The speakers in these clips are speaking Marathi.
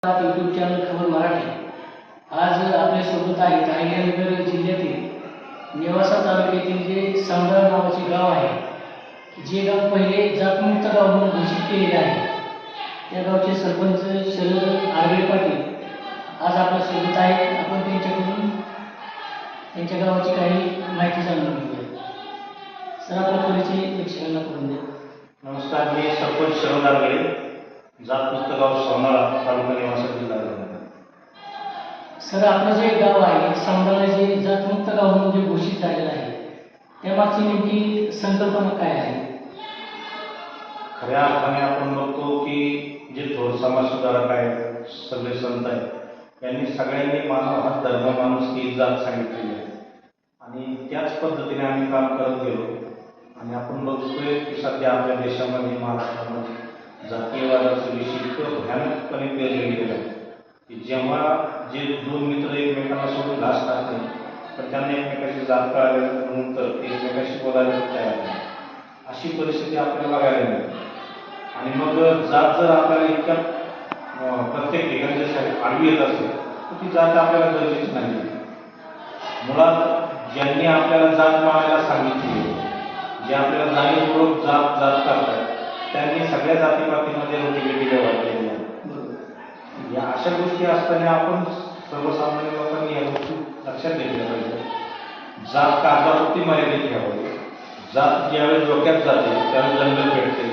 यूट्यूब चॅनल खबर मराठी आज आपल्यासोबत आहेत अहिल्यानगर जिल्ह्यातील नेवासा तालुक्यातील जे सांगळ नावाचे गाव आहे, जे गाव पहिले जातमुक्त गाव म्हणून घोषित केलेले आहे. त्या गावचे सरपंच शरद आरबे पाटील आज आपल्यासोबत आहेत. आपण त्यांच्याकडून त्यांच्या गावाची काही माहिती जाणून घेऊया. सर, आपला परिचय प्रेक्षकांना करून द्या. नमस्कार, मी सरपंच शरद आरबे, जातमुक्त गाव सोनाळा, तालुका नेवासा, जिल्हा जालना. सर, आपलं जे गाव आहे सांगळा जे जातमुक्त गाव म्हणून जे घोषित झालेलं आहे, त्यामागची नेमकी संकल्पना काय आहे? खऱ्या अर्थाने आपण बघतो की जे थोर समाज सुधारक आहेत, सगळे संत आहेत, यांनी सगळ्यांनी मानव हा धर्म, माणूस ही जात सांगितलेली आहे आणि त्याच पद्धतीने आम्ही काम करत गेलो. आणि आपण बघतोय की सध्या आपल्या देशामध्ये, महाराष्ट्रामध्ये जातीयवादाचं विष इतकं भयानकपणे पेरलं गेलेलं आहे की जेव्हा जे दोन मित्र एकमेकांना सोडून घास खात नाही, तर त्यांना एकमेकाची जात कळाल्यानंतर एकमेकाशी बोलायला तयार नाही, अशी परिस्थिती आपल्याला बघायला मिळते. आणि मग जात जर आपल्याला इतक्या प्रत्येक ठिकाणी जर आडवी येत असेल तर ती जात आपल्याला गरजेची नाही. मुळात ज्यांनी आपल्याला जात मानायला सांगितली, जे आपल्याला जाणीवपूर्वक जात जात करतात, त्यांनी सगळ्या जातीपातीमध्ये रोटीबेटी व्यवहार केलेला आहे. या अशा गोष्टी असताना आपण सर्वसामान्य लोकांनी या गोष्टी लक्षात घेतल्या पाहिजे. जात कागदापुरती मर्यादित ठेवावी. जात ज्यावेळेस डोक्यात जाते त्यावेळेस दंगल पेटते,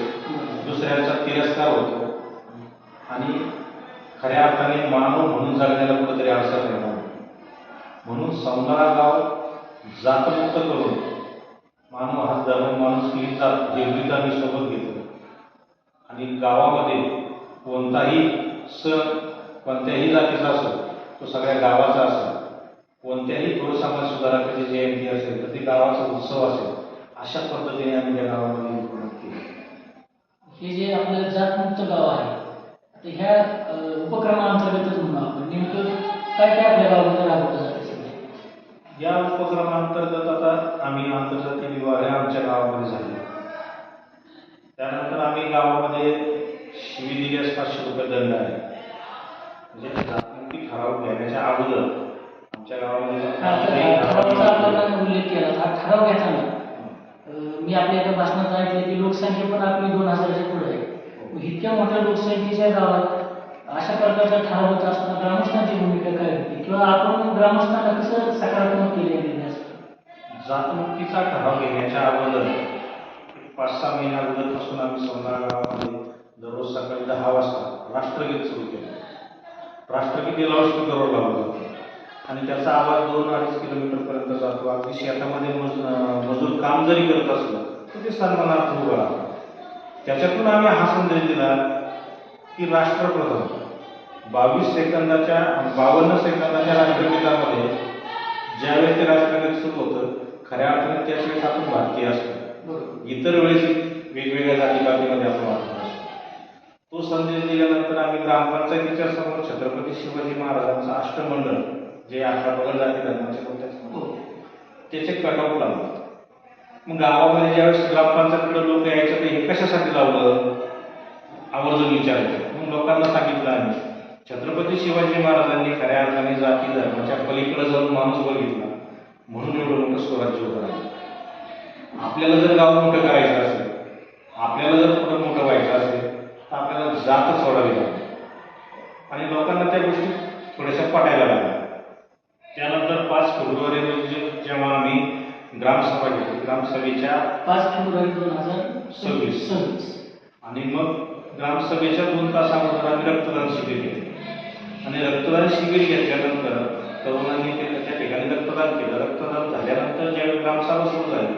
दुसऱ्यांचा तिरस्कार होतो आणि खऱ्या अर्थाने मानव म्हणून जगण्याला कुठेतरी अडचण निर्माण होते. म्हणून सौंदर्य गाव जातमुक्त करून मानव हा धर्म, माणूस ही जात निर्मित आम्ही सोबत घेतो. आणि गावामध्ये कोणताही सण कोणत्याही जातीचा असो, तो सगळ्या गावाचा असेल. कोणत्याही थोर समाज सुधारकाची जयंती असेल तर ती गावाचा उत्सव असेल, अशा पद्धतीने आम्ही त्या गावामध्ये implement केली. हे जे आपलं जातमुक्त गाव आहे, आता ह्या उपक्रमाअंतर्गतच म्हणून आपण नेमकं काय काय आपल्या गावामध्ये राबवलं जातं सध्या? या उपक्रमाअंतर्गत आता आम्ही आंतरजातीय विवाह आमच्या गावामध्ये झाले. त्यानंतर आम्ही गावामध्ये शिवी दिल्यास 500 रुपये दंड आहे. म्हणजे जातमुक्ती ठराव घेण्याच्या अगोदर आमच्या गावामध्ये ठरावाचा उल्लेख केला. हा ठराव घेताना मी आपल्या एका भाषणात ऐकले की लोकसंख्या पण आपली 2000च्या पुढे आहे. इतक्या मोठ्या लोकसंख्येच्या गावात अशा प्रकारचा ठराव होत असताना ग्रामस्थांची भूमिका काय होती किंवा आपण ग्रामस्थांना कसं सकारात्मक केले गेले असतं? जातमुक्तीचा ठराव घेण्याच्या अगोदर 5-6 महिन्या अगोदरपासून आम्ही सोनाळा गावामध्ये दररोज सकाळी 10 वाजता राष्ट्रगीत सुरू केलं. राष्ट्रगीत लाऊडस्पीकरवर लावलं जातं आणि त्याचा आवाज 2-2.5 किलोमीटरपर्यंत जातो. अगदी शेतामध्ये मजूर काम जरी करत असलं तर ते सन्मानार्थ उभं राहतं. त्याच्यातून आम्ही हा संदेश दिला की राष्ट्रप्रथम 52 सेकंदाच्या 52 सेकंदाच्या राष्ट्रगीतामध्ये ज्यावेळेस ते राष्ट्रगीत सुरू होतं, खऱ्या अर्थाने त्याच वेळेस आपण भारतीय असतो. इतर वेळेस वेगवेगळ्या जातीपातीमध्ये आपण वाटत असतो. तो संदेश दिल्यानंतर आम्ही ग्रामपंचायतीच्या समोर छत्रपती शिवाजी महाराजांचं अष्टमंडळ, जे 11 पगड जाती धर्माचे होते, त्याचे कटआउट लावलं. मग गावामध्ये ज्यावेळेस ग्रामपंचायतीकडे लोक यायचं तर हे कशासाठी लावलं आवर्जून विचारायचं. मग लोकांना सांगितलं आम्ही छत्रपती शिवाजी महाराजांनी खऱ्या अर्थाने जाती धर्माच्या पलीकडे जाऊन माणूस बघितला म्हणून एवढं मोठं स्वराज्य उभं राहिलं. आपल्याला जर गाव मोठं करायचं असेल, आपल्याला जर पुढं मोठं व्हायचं असेल तर आपल्याला जात सोडावी लागते. आणि लोकांना त्या गोष्टी थोड्याशा पटायला लागल्या. त्यानंतर 5 फेब्रुवारी रोजी जेव्हा आम्ही ग्रामसभा घेतली, ग्रामसभेच्या 5 फेब्रुवारी 2026 आणि मग ग्रामसभेच्या 2 तासानंतर आम्ही रक्तदान शिबिर घेतलं. आणि रक्तदान शिबिर घेतल्यानंतर तरुणांनी त्या ठिकाणी रक्तदान केलं. रक्तदान झाल्यानंतर ज्यावेळी ग्रामसभा सुरू झाली,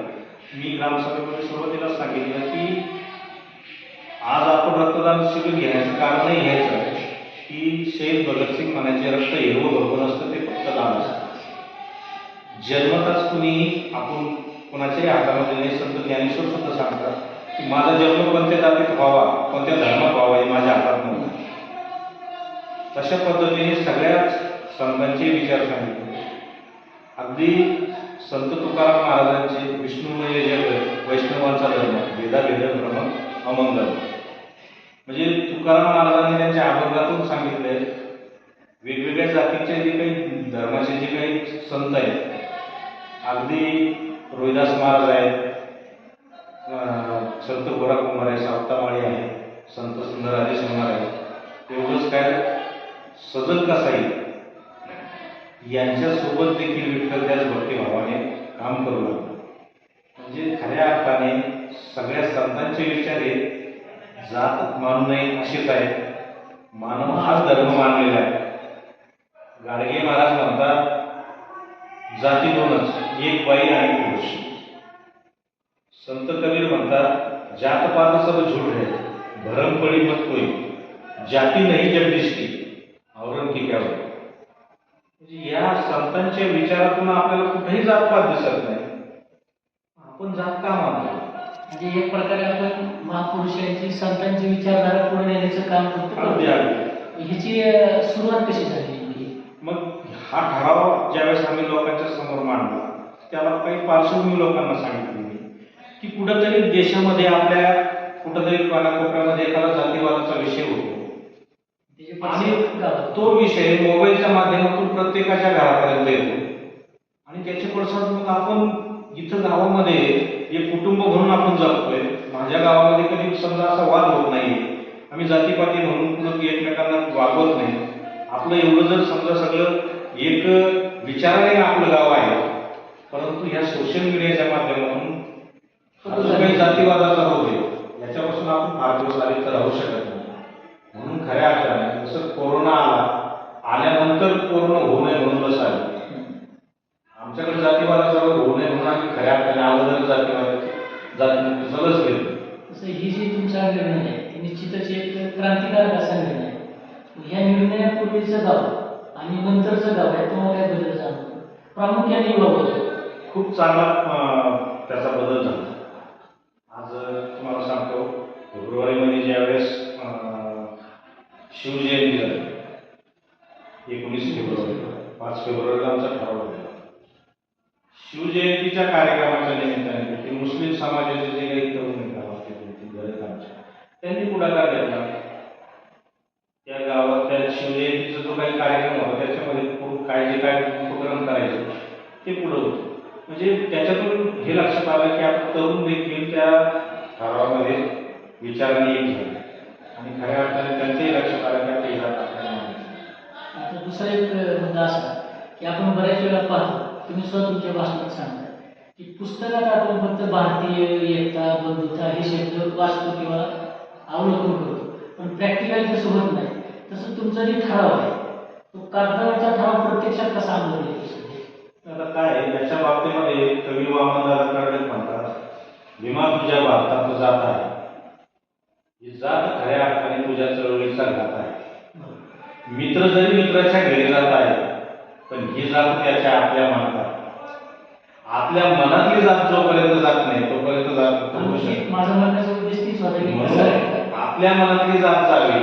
मी ग्रामसभेमध्ये सुरुवातीला सांगितलं की आज आपण रक्तदान शिबिर घेण्याचं कारणही हेच आहे की शहीद भगतसिंग म्हणायचे, रक्त हिरवं भरपूर असतं, ते फक्त लाल असतं. जन्मताच कुणीही आपण कोणाच्याही हातामध्ये नाही. संत ज्ञानेश्वर सुद्धा सांगतात की माझा जन्म कोणत्या जातीत व्हावा, कोणत्या धर्मात व्हावा हे माझ्या हातात नव्हतं. तशा पद्धतीने सगळ्याच संतांचे विचार सांगितले. अगदी संत तुकाराम महाराजांचे विष्णूमय जग वैष्णवांचा धर्म, भेदाभेद भ्रम अमंगल, म्हणजे तुकाराम महाराजांनी त्यांच्या अभंगातून सांगितलंय वेगवेगळ्या जातीचे जे काही धर्माचे जे काही संत आहेत, अगदी रोहिदास महाराज आहेत, संत गोरा कुमार आहे, सावतामाळी आहे, संत सुंदरराजे सोनार आहे, तेवढंच काय सजल कसाई यांच्यासोबत देखील विठ्ठल त्याच भक्तिभावाने काम करू लागला. म्हणजे खऱ्या अर्थाने सगळ्या संतांचे विचार हे जात मानू नये असेच आहे. मानव हाच धर्म मानलेला आहे. गाडगे महाराज म्हणतात जाती दोनच, एक बाई आणि पुरुष. संत कबीर म्हणतात जात पात सब झूठ है, भरम पडी मत कोई, जाती नाही जब दिसती औरंग की क्या हो. म्हणजे या संतांच्या विचारातून आपल्याला कुठेही जातपात दिसत नाही. आपण जात का मानतो? म्हणजे एक प्रकारे आपण महापुरुषांची संतांची विचारधारा पुढे नेण्याचं काम करतो. अगदी अगदी. ह्याची सुरुवात कशी झाली? मग हा ठराव ज्यावेळेस आम्ही लोकांच्या समोर मांडला, त्याला काही पार्श्वभूमी लोकांना सांगितली की कुठंतरी देशामध्ये आपल्या कुठंतरी कानाकोपऱ्यामध्ये एखादा जातीवादाचा विषय होतो आणि तो विषय मोबाईलच्या माध्यमातून प्रत्येकाच्या घरापर्यंत येतो आणि त्याचे पडसाद मग आपण इथं गावामध्ये एक कुटुंब म्हणून आपण जगतोय. माझ्या गावामध्ये कधी समजा असा वाद होत नाही, आम्ही जातीपाती म्हणून कुठं एकमेकांना वागवत नाही. आपलं एवढं जर समजा सगळं एक विचाराने आपलं गाव आहे, परंतु ह्या सोशल मीडियाच्या माध्यमातून जो काही जातीवादाचा रोग आहे याच्यापासून आपण फार दिवस आले तर राहू शकत नाही. म्हणून खऱ्या अर्थाने जसं कोरोना आल्यानंतर कोरोना होऊ नये म्हणूनच आले. आमच्याकडे जातीवादाचा रोग होऊ नये म्हणून आम्ही खऱ्या अर्थाने अगोदर जातीमुक्त सगळंच केलं. तसं ही जी तुमचा निर्णय आहे ते निश्चितच एक क्रांतिकारक असा निर्णय आहे. ह्या निर्णयापूर्वीचं गाव आणि नंतरचं गाव आहे तुम्हाला काय बदल जाणवतो? प्रामुख्याने एवढा बदल खूप चांगला त्याचा बदल झाला. आज तुम्हाला सांगतो फेब्रुवारीमध्ये ज्यावेळेस शिवजयंती झाली 19 फेब्रुवारी, 5 फेब्रुवारीला आमचा ठराव झाला. शिवजयंतीच्या कार्यक्रमाच्या निमित्ताने ते मुस्लिम समाजाचे जे काही तरुण त्यांनी पुढाकार घेतला. त्या गावात त्या शिवजयंतीचा जो काही कार्यक्रम होता त्याच्यामध्ये काय जे काय उपक्रम करायचे ते पुढं होतं. म्हणजे त्याच्यातून हे लक्षात आलं की आपण तरुण देखील त्या ठरावामध्ये विचाराने एक झाले आणि खऱ्या अर्थाने त्यांचंही लक्षात आलं की ते जात आपल्याला. आता दुसरा एक मुद्दा असा की आपण बऱ्याच वेळा पाहतो, तुम्ही स्वतः तुमच्या भाषणात सांगता की पुस्तकात आपण फक्त भारतीय एकता बंधुता हे शब्द वाचतो किंवा अवलोकन करतो, पण प्रॅक्टिकल तसं होत नाही. तसं तुमचा जे ठराव आहे तो कागदावरचा ठराव प्रत्यक्षात कसा अंमलात येतो? आता काय याच्या बाबतीमध्ये कवी वामनदादा कर्डे म्हणतात भीमा तुझ्या भारतात जात आहे, ही जात खऱ्या अर्थाने तुझ्या चळवळीचा घात आहे. मित्र जरी मित्राच्या घरी जात आहे पण ही जात त्याच्या आपल्या मनात आहे. आपल्या मनातली जात जोपर्यंत जात नाही तोपर्यंत जात माझं म्हणण्याचा उद्देश तीच होता की आपल्या मनातली जात जावी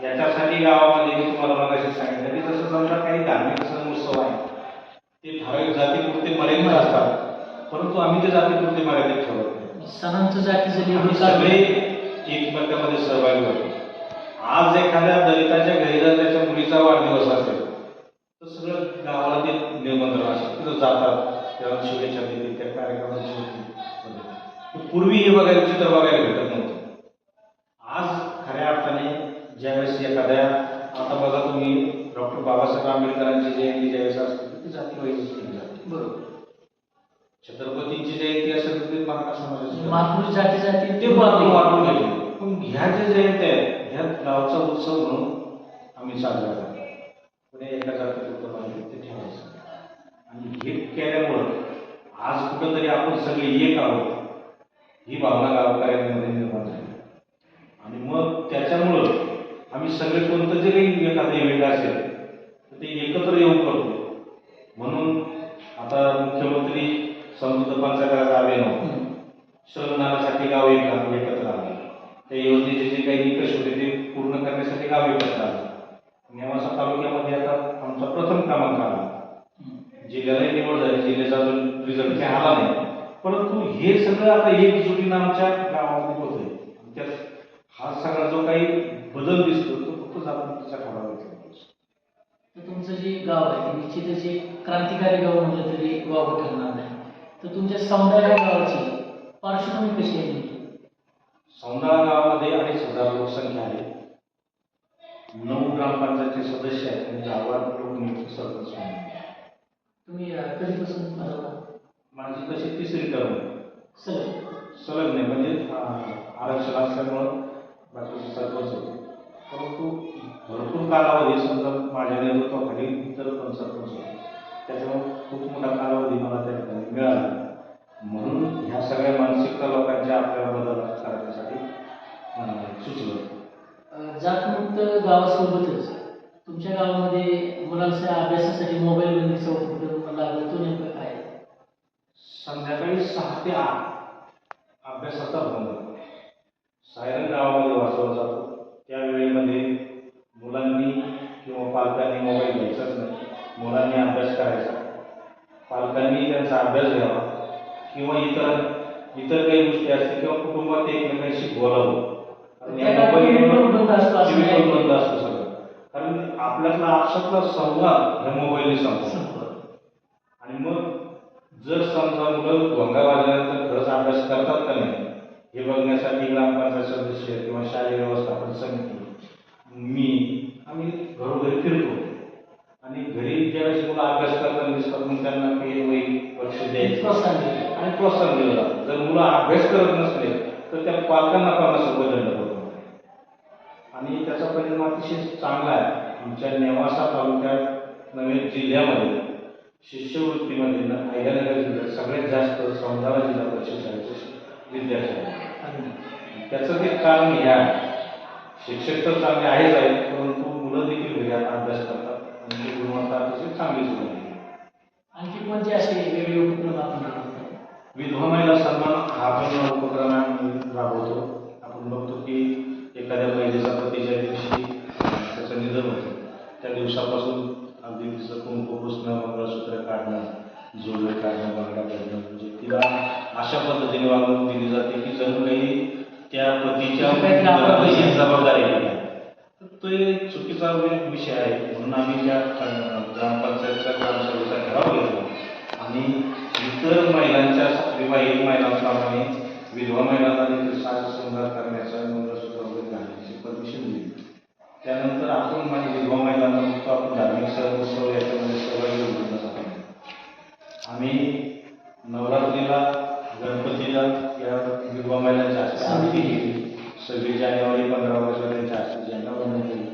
याच्यासाठी गावामध्ये मी तुम्हाला मगाशी सांगितलं की जसं समजा काही धार्मिक सण उत्सव आहे ते ठराविक जातीपुरते मर्यादित असतात, परंतु आम्ही ते जातीपुरते मर्यादित ठेवत नाही. सणांचं जातीचं आम्ही सगळे एकमेकांमध्ये सहभागी होतो. आज एखाद्या दलिताच्या घरी जर त्याच्या मुलीचा वाढदिवस असेल तर सगळं गावाला ते निमंत्रण असतं, तिथं जातात, त्याला शुभेच्छा देतील, त्या कार्यक्रमाची होती. पूर्वी हे बघायला चित्र बघायला भेटत नव्हतं. आज खऱ्या अर्थाने ज्यावेळेस एखाद्या आता बघा तुम्ही डॉक्टर बाबासाहेब आंबेडकरांची जयंती ज्यावेळेस असते ती जातीवाईज केली जाते. बरोबर. छत्रपतींची जयंती असेल तर ते मराठा समाजाची महापुरुष जाती जाती ते वाटून घेतले. पण ह्या ज्या जयंत्या आहेत ह्या गावचा उत्सव म्हणून आम्ही साजरा करतो. पुणे एका जातीपुरतं बांधले ते ठेवायचं आणि हे केल्यामुळं आज कुठंतरी आपण सगळे एक आहोत ही भावना गावकऱ्यांमध्ये निर्माण झाली आणि मग त्याच्यामुळं आम्ही सगळे कोणतं जे काही एखादं इव्हेंट असेल तर ते एकत्र येऊन करतो. म्हणून आता मुख्यमंत्री समृद्ध पंचायत आले नव्हते, श्रमदानासाठी गाव एकत्र आले, त्या योजनेचे जे काही निकष होते ते पूर्ण करण्यासाठी गाव एकत्र आलं. नेवासा तालुक्यामध्ये आता आमचा प्रथम क्रमांक आला. जिल्ह्यालाही निवड झाली, जिल्ह्याचा अजून रिझल्ट काही आला नाही, परंतु हे सगळं आता एकजुटीनं आमच्या गावामध्ये होतंय. त्यात हा सगळा जो काही बदल दिसतो तो फक्त जातमुक्तीचा ठराव घेतला. तर तुमचं जे गाव आहे ते निश्चितच एक क्रांतिकारी गाव म्हटलं तरी वावगं ठरणार नाही. तर तुमच्या सौंदर्य या गावाची पार्श्वभूमी कशी आहे नेमकी? सौंदळा गावामध्ये 2,500 लोकसंख्या आहे. 9 ग्रामपंचायतचे सदस्य आहेत आणि गावात लोकनियुक्त सरपंच म्हणून. तुम्ही कधीपासून पदाला? माझी तशी 3री टर्म आहे. सलग नाही म्हणजे आरक्षण असल्यामुळं बाकीचे सरपंच होते. परंतु भरपूर कालावधी समजा माझ्या नेतृत्वाखाली इतर पण सरपंच होते, त्याच्यामुळे खूप मोठा कालावधी मला त्या ठिकाणी मिळाला. म्हणून ह्या सगळ्या मानसिकता लोकांच्या आपल्याला बदल करण्यासाठी सुचलं. जातमुक्त गावासोबतच तुमच्या गावामध्ये मुलांच्या अभ्यासासाठी मोबाईल बंदीचा उपक्रम लागला, तो नेमका काय आहे? संध्याकाळी 6 ते 8 अभ्यासाचा भंग सायरन गावामध्ये वाजवला जातो. त्या वेळेमध्ये मुलांनी किंवा पालकांनी मोबाईल घ्यायचाच नाही. मुलांनी अभ्यास करायचा, पालकांनी त्यांचा अभ्यास घ्यावा किंवा इतर काही गोष्टी असतील किंवा कुटुंबात एकमेकांशी बोलावं. टीव्ही पण बंद असतो सगळं, कारण आपल्यातला आपसातला संवाद ह्या मोबाईलने संपतो. आणि मग जर समजा मुलं भोंगा वाजल्यानंतर खरंच अभ्यास करतात का नाही हे बघण्यासाठी ग्रामपंचायत सदस्य किंवा शालेय व्यवस्थापन समिती आम्ही घरोघरी फिरतो आणि घरी ज्यावेळेस मुलं अभ्यास करताना दिसतात मग त्यांना लक्ष द्यायचं आणि प्रोत्साहन दिलं जातं. जर मुलं अभ्यास करत नसले तर त्या पालकांना 50 रुपये दंड पडतो आणि त्याचा परिणाम अतिशय चांगला आहे. आमच्या नेवासा तालुक्यात नव्हे जिल्ह्यामध्ये शिष्यवृत्तीमध्ये अहिल्यानगर जिल्ह्यात सगळ्यात जास्त सौंदळा जिल्हा परिषद शाळेचे विद्यार्थी आहेत. त्याचं ते कारण हे आहे, शिक्षक तर चांगले आहेच आहेत, परंतु मुलं देखील घरी अभ्यास करतात आणि ती गुणवत्ता अतिशय चांगली सुरू आहे. आणखी कोणते असे वेगवेगळे उपक्रम आपण राबवतो? विधवा महिला सन्मान हा पण उपक्रम आम्ही राबवतो. आपण बघतो की एखाद्या महिलेचा पती ज्या दिवशी त्याचं निधन होतं त्या दिवसापासून अगदी तिचं कुंकू पुसणं, मंगळसूत्र काढणं, जोडवे काढणं, बांगड्या काढणं, म्हणजे तिला अशा पद्धतीने वागणूक दिली जाते की जणू काही त्या पतीच्या जबाबदारी आहे. तो एक चुकीचा विषय आहे. म्हणून आम्ही त्या ग्रामपंचायतच्या ग्रामसभेचा ठराव घेतला आणि इतर महिलांच्या विवाहित महिलांप्रमाणे विधवा महिलांना देखील साज शृंगार करण्याचा, मंगळसूत्र वगैरे घालण्याची परमिशन दिली. त्यानंतर आपण विधवा महिलांना बघतो आपण धार्मिक सण उत्सव याच्यामध्ये सहभागी होऊन जातो. आम्ही नवरात्रीला, गणपतीला या विधवा महिलांच्या हस्ते आरती केली. 26 जानेवारी, 15 ऑगस्टला त्यांच्या हस्ते झेंडावंदन केली.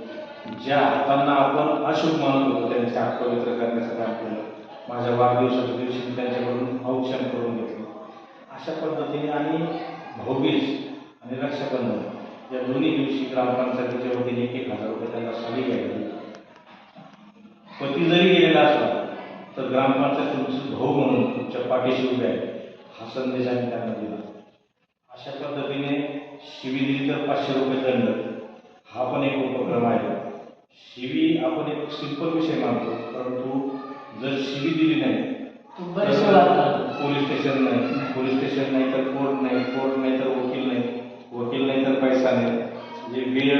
ज्या हातांना आपण अशुभ मानत होतो त्यांचे हात पवित्र करण्याचं काम केलं. माझ्या वाढदिवसाच्या दिवशी त्यांच्याकडून औक्षण करून घेतलं. अशा पद्धतीने आणि भाऊबीज आणि रक्षाबंधन या दोन्ही दिवशी ग्रामपंचायतीच्या वतीने 1,000 रुपये त्यांना साडी घ्यायची. पती जरी गेलेला असला तर ग्रामपंचायत तुमचे भाऊ म्हणून तुमच्या पाठीशी उभे आहे हा संदेश आम्ही त्यांना दिला. अशा पद्धतीने शिवी दिली तर 500 रुपये दंड हा पण एक उपक्रम आहे. शिवी आपण एक सिंपल विषय मानतो, परंतु जर शिवी दिली नाही पोलीस स्टेशन नाही तर कोर्ट नाही तर वकील नाही तर पैसा नाही, म्हणजे वेळ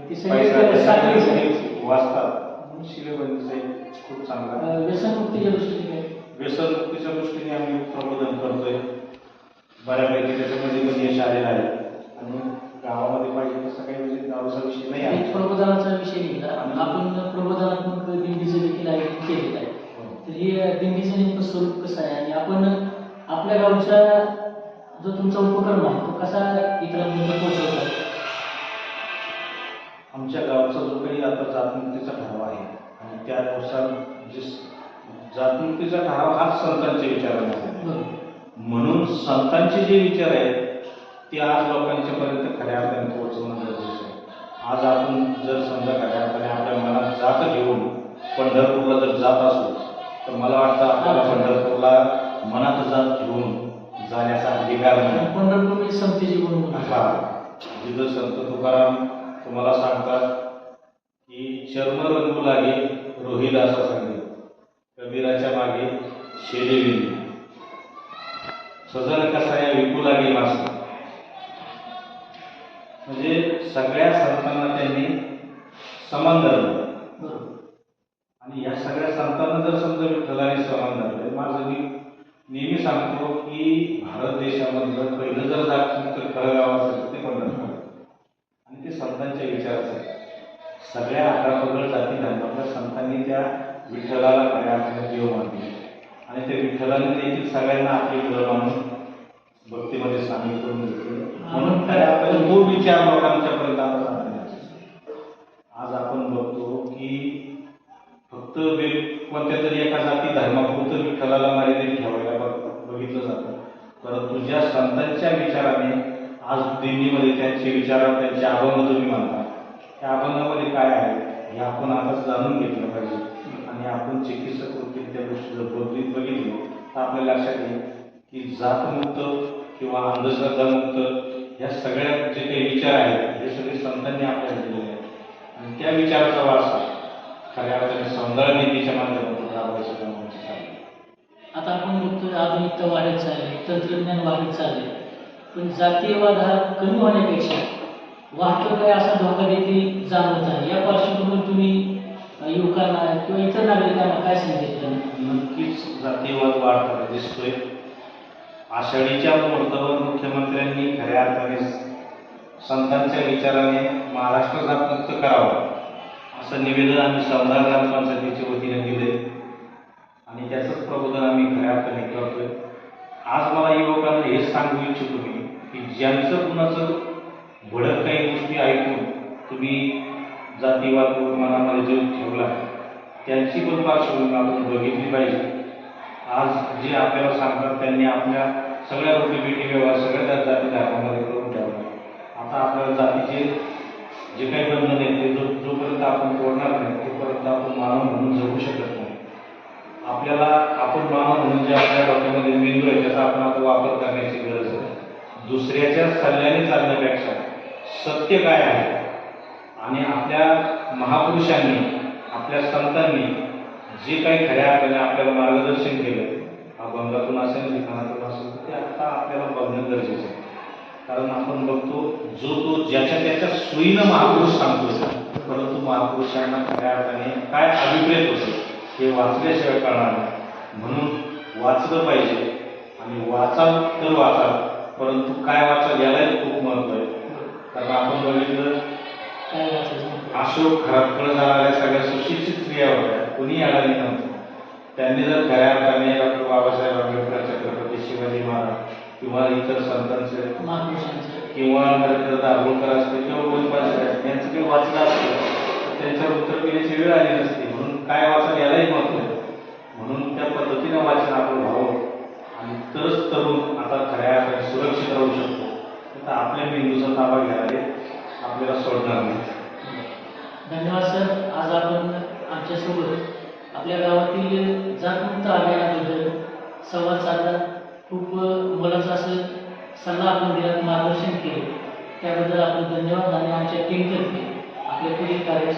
पैसा वाचतात. म्हणून शिवेबंदीचा खूप चांगला व्यसनमुक्तीच्या दृष्टीने आम्ही प्रबोधन करतोय. बऱ्यापैकी त्याच्यामध्ये पण यश आलेलं आहे आणि गावामध्ये पाहिजे तसं काही म्हणजे गावचा विषय नाही आहे. प्रबोधनाचा विषय निघाला. आपण प्रबोधनात्मक दिंडीचं देखील आयोजन केलेलं आहे. तर हे दिंडीचं नेमकं स्वरूप कसं आहे आणि आपण आपल्या गावचा जो तुमचा उपक्रम आहे तो कसा इतरांपर्यंत पोहोचवता? आमच्या गावचा जो काही आता जातमुक्तीचा ठराव आहे आणि त्यानुसार जे जातमुक्तीचा ठराव हाच संतांचे विचाराने आहे. म्हणून संतांचे जे विचार आहेत ते आज लोकांच्यापर्यंत खऱ्या अर्थाने पोहोचवणं गरजेचं आहे. आज आपण जर समजा खऱ्या अर्थाने आपल्या मनात जात घेऊन पंढरपूरला जर जात असू तर मला वाटतं आपल्याला पंढरपूरला मनात जात घेऊन जाण्याचा अधिकार नाही. पंढरपूर संतेची म्हणून जिथं संत तुकाराम तुम्हाला सांगतात की चर्म रंगू लागे रोहिदासा सांगे, कबीराच्या मागे शेले विंदी, सजन कसाया विकू लागे मासा. म्हणजे सगळ्या संतांना त्यांनी समान धरलं. बरोबर. आणि या सगळ्या संतांना जर समजा विठ्ठलाने समान धरले, माझं मी नेहमी सांगतो की भारत देशामधलं पहिलं जर जागतिक खरं गाव असेल तर ते पंढरपूर, आणि ते संतांच्या विचाराचं आहे. सगळ्या आगळापगळ जाती धर्मातल्या संतांनी त्या विठ्ठलाला खऱ्या अर्थाने देव मानले, आणि त्या विठ्ठलाने देखील सगळ्यांना आपली मुलं मानून भक्तीमध्ये सामील करून घेतले. म्हणून खऱ्या अर्थाने तो विचार लोकांच्यापर्यंत आता सांगण्याचा. आज आपण बघतो की फक्त कोणत्या तरी एका जाती धर्मापुरतं विठ्ठलाला मर्यादित ठेवायला बघितलं जातं, परंतु ज्या संतांच्या विचाराने आज दिल्लीमध्ये त्यांचे विचार, त्यांचे अभंग तुम्ही म्हणता, त्या अभंगामध्ये काय आहे हे आपण आताच जाणून घेतलं पाहिजे. आणि आपण चिकित्सक वृत्तीत त्या गोष्टी जर बघितलं तर आपल्या लक्षात येईल की जातमुक्त किंवा अंधश्रद्धामुक्त या सगळ्या जे काही विचार आहेत हे सगळे संतांनी आपल्याला दिलेले आहेत, आणि त्या विचाराचा वारसा खऱ्या अर्थाने सौंदर्य नीतीच्या माध्यमातून राबवायचं काम आमचं चालू आहे. आता आपण बघतोय आधुनिकता वाढत चालली, तंत्रज्ञान वाढत चालले, पण जातीयवाद हा कमी होण्यापेक्षा वाढतो काय असा धोका देखील जाणवत आहे. या पार्श्वभूमीवर तुम्ही युवकांना किंवा इतर नागरिकांना काय सांगितलं? नक्कीच जातीयवाद वाढताना दिसतोय. आषाढीच्या मुहूर्तावर मुख्यमंत्र्यांनी खऱ्या अर्थाने संतांच्या विचाराने महाराष्ट्र जातमुक्त करावं असं निवेदन आम्ही सौंदर्य ग्रामपंचायतीच्या वतीने दिले, आणि त्याचंच प्रबोधन आम्ही खऱ्या अर्थाने करतोय. आज मला युवकांना हेच सांगू इच्छितो मी की ज्यांचं कुणाचं भडक काही गोष्टी ऐकून तुम्ही जातीवाद मनामध्ये जो ठेवला त्यांची पण पार्श्वभूमी आपण बघितली पाहिजे. आज जे आपल्याला सांगतात त्यांनी आपल्या सगळ्या रोटीबेटी व्यवहार सगळ्या जाती धर्मामध्ये करून ठेवला. आता आपल्याला जातीचे जे काही बंधन आहेत ते जोपर्यंत आपण तोडणार नाही तोपर्यंत आपण मानव म्हणून जगू शकत नाही. आपल्याला आपण मानव म्हणून जे आपल्या डोक्यामध्ये मेंदू आहे त्याचा आपण आता वापर करण्याची गरज आहे. दुसऱ्याच्या सल्ल्याने चालण्यापेक्षा सत्य काय आहे आणि आपल्या महापुरुषांनी आपल्या संतांनी जे काही खऱ्या अर्थाने आपल्याला मार्गदर्शन केलं, अभंगातून असेल लिखाणातून असेल, ते आता आपल्याला बघणं गरजेचं आहे. कारण आपण बघतो जो तो ज्याच्या त्याच्या सोयीनं महापुरुष सांगतो, परंतु महापुरुषांना खऱ्या अर्थाने काय अभिप्रेत होतं हे वाचल्याशिवाय कळणार नाही. म्हणून वाचलं पाहिजे, आणि वाचाल तर वाचाल, परंतु काय वाचाल यालाही खूप महत्त्व आहे. कारण आपण बघितलं काय वाचायचं? अशोक खराबकडे जाणाऱ्या सगळ्या सुशिक्षित स्त्रिया होत्या, कोणी आढळली नव्हती. त्यांनी जर खऱ्या अर्थाने डॉक्टर बाबासाहेब आंबेडकर, छत्रपती शिवाजी महाराज किंवा इतर संतांचे महापुरुषांचं किंवा नरेंद्र दाभोळकर असते किंवा गोलपाल असते यांचं काही वाचलं असतं तर त्यांच्यावर उत्तर देण्याची वेळ आली नसती. म्हणून काय वाचाल यालाही महत्त्व आहे. म्हणून त्या पद्धतीनं वाचन आपण व्हावं, आणि तरच तरुण आता खऱ्या अर्थाने सुरक्षित राहू शकतो. तर आपल्या मेंदूचा ताबा घ्यायला आपल्याला सोडणार नाही. धन्यवाद सर. आज आपण आमच्यासोबत आपल्या गावातील जातमुक्त अभियानाबद्दल संवाद साधला. खूप मोलाचं असं सल्ला आपण दिला, मार्गदर्शन केलं, त्याबद्दल आपलं धन्यवाद. आणि आमच्या टीमतर्फे आपल्या पुढील कार्यास